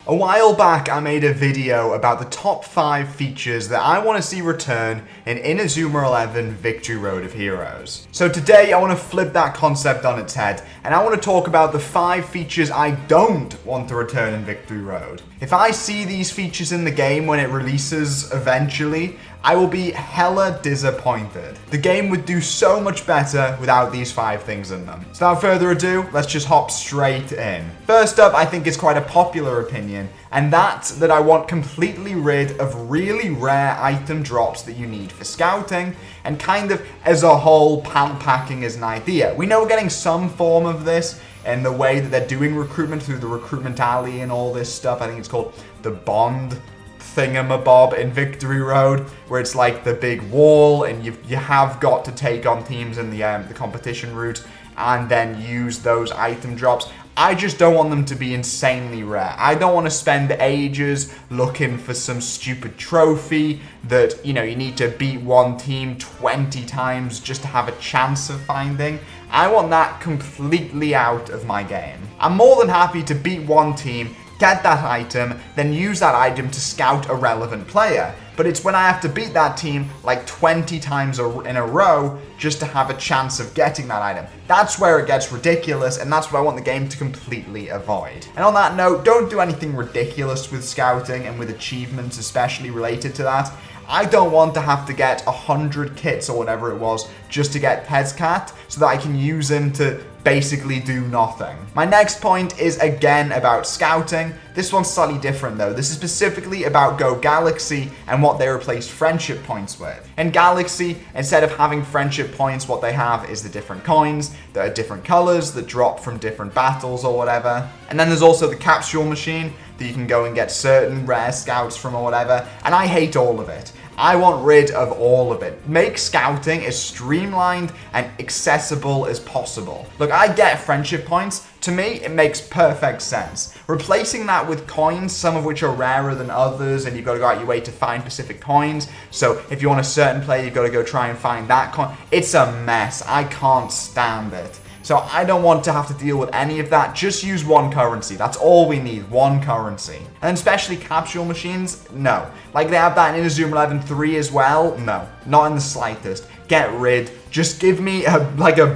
A while back, I made a video about the top 5 features that I want to see return in Inazuma 11 Victory Road of Heroes. So today, I want to flip that concept on its head, and I want to talk about the 5 features I don't want to return in Victory Road. If I see these features in the game when it releases eventually, I will be hella disappointed. The game would do so much better without these 5 things in them. So without further ado, let's just hop straight in. First up, I think it's quite a popular opinion, and that's that I want completely rid of really rare item drops that you need for scouting, and kind of as a whole, pant packing as an idea. We know we're getting some form of this in the way that they're doing recruitment through the recruitment alley and all this stuff. I think it's called the Bond thingamabob in Victory Road, where it's like the big wall and you have got to take on teams in the competition route and then use those item drops. I just don't want them to be insanely rare. I don't want to spend ages looking for some stupid trophy that, you need to beat one team 20 times just to have a chance of finding. I want that completely out of my game. I'm more than happy to beat one team, get that item, then use that item to scout a relevant player. But it's when I have to beat that team like 20 times in a row just to have a chance of getting that item. That's where it gets ridiculous, and that's what I want the game to completely avoid. And on that note, don't do anything ridiculous with scouting and with achievements, especially related to that. I don't want to have to get 100 kits or whatever it was just to get Pezcat so that I can use him to basically do nothing. My next point is again about scouting. This one's slightly different though. This is specifically about Go Galaxy and what they replaced friendship points with. In Galaxy, instead of having friendship points, what they have is the different coins that are different colors that drop from different battles or whatever. And then there's also the capsule machine that you can go and get certain rare scouts from or whatever. And I hate all of it. I want rid of all of it. Make scouting as streamlined and accessible as possible. Look, I get friendship points. To me, it makes perfect sense. Replacing that with coins, some of which are rarer than others, and you've got to go out your way to find specific coins. So if you want a certain player, you've got to go try and find that coin. It's a mess. I can't stand it. So I don't want to have to deal with any of that. Just use one currency. That's all we need, one currency. And especially capsule machines, no. Like they have that in Inazuma 11 3 as well, no. Not in the slightest. Get rid. Just give me a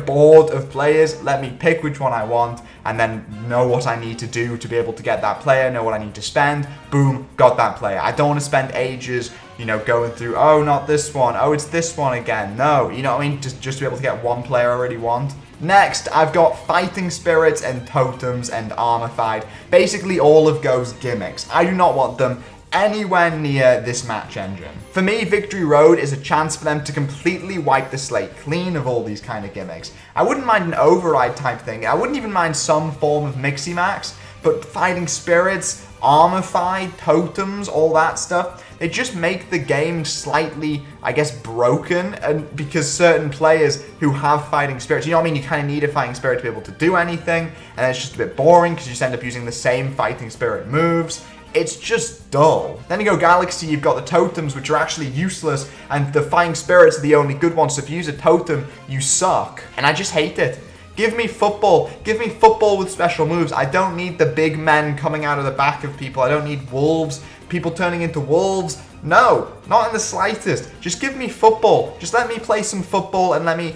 board of players. Let me pick which one I want and then know what I need to do to be able to get that player, know what I need to spend. Boom, got that player. I don't want to spend ages, going through, oh, not this one. Oh, it's this one again. No, you know what I mean? Just to be able to get one player I already want. Next, I've got fighting spirits and totems and armorfied. Basically all of Go's gimmicks. I do not want them anywhere near this match engine. For me, Victory Road is a chance for them to completely wipe the slate clean of all these kind of gimmicks. I wouldn't mind an override type thing. I wouldn't even mind some form of Mixie Max, but fighting spirits, armorfied, totems, all that stuff, they just make the game slightly, I guess, broken, and because certain players who have fighting spirits, you kind of need a fighting spirit to be able to do anything, and it's just a bit boring because you just end up using the same fighting spirit moves. It's just dull. Then you go Galaxy, you've got the totems, which are actually useless, and the fighting spirits are the only good ones, so if you use a totem, you suck, and I just hate it. Give me football. Give me football with special moves. I don't need the big men coming out of the back of people. I don't need wolves, people turning into wolves. No, not in the slightest. Just give me football. Just let me play some football and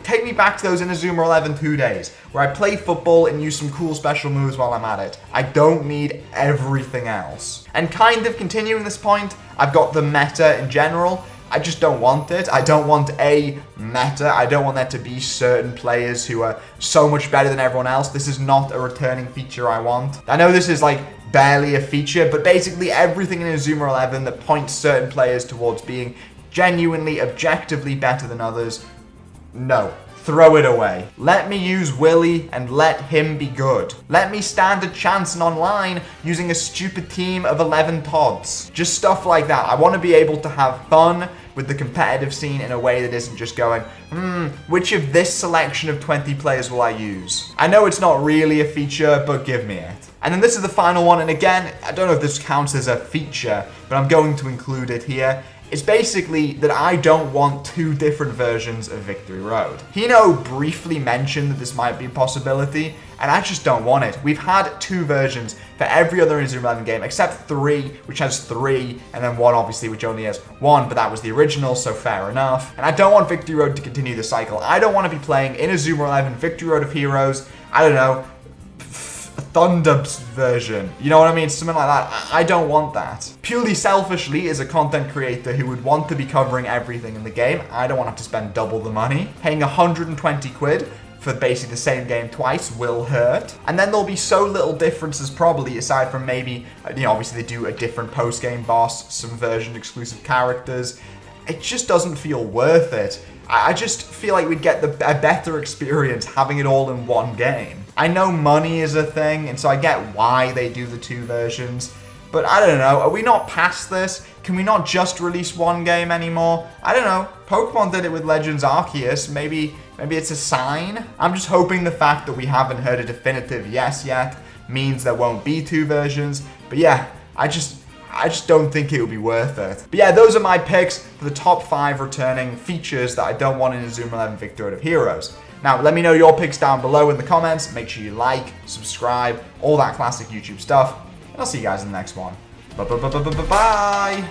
take me back to those Inazuma 11 2 days where I play football and use some cool special moves while I'm at it. I don't need everything else. And kind of continuing this point, I've got the meta in general. I just don't want it. I don't want a meta. I don't want there to be certain players who are so much better than everyone else. This is not a returning feature I want. I know this is like barely a feature, but basically everything in Inazuma 11 that points certain players towards being genuinely, objectively better than others, no. Throw it away. Let me use Willy and let him be good. Let me stand a chance in online using a stupid team of 11 pods. Just stuff like that. I want to be able to have fun with the competitive scene in a way that isn't just going, which of this selection of 20 players will I use? I know it's not really a feature, but give me it. And then this is the final one, and again, I don't know if this counts as a feature, but I'm going to include it here. It's basically that I don't want 2 different versions of Victory Road. Hino briefly mentioned that this might be a possibility, and I just don't want it. We've had 2 versions for every other Inazuma 11 game, except 3, which has 3, and then 1, obviously, which only has 1, but that was the original, so fair enough. And I don't want Victory Road to continue the cycle. I don't want to be playing Inazuma 11 Victory Road of Heroes, I don't know, Thunder's version. You know what I mean? Something like that. I don't want that. Purely selfishly, as a content creator who would want to be covering everything in the game, I don't want to have to spend double the money. Paying 120 quid for basically the same game twice will hurt. And then there'll be so little differences probably, aside from maybe, obviously they do a different post-game boss, some version exclusive characters. It just doesn't feel worth it. I just feel like we'd get a better experience having it all in one game. I know money is a thing, and so I get why they do the 2 versions, but I don't know, are we not past this? Can we not just release one game anymore? I don't know, Pokemon did it with Legends Arceus, maybe it's a sign? I'm just hoping the fact that we haven't heard a definitive yes yet means there won't be 2 versions, but yeah, I just don't think it would be worth it. But yeah, those are my picks for the top 5 returning features that I don't want in Inazuma 11 Victory Road of Heroes. Now, let me know your picks down below in the comments. Make sure you like, subscribe, all that classic YouTube stuff. And I'll see you guys in the next one. Bye.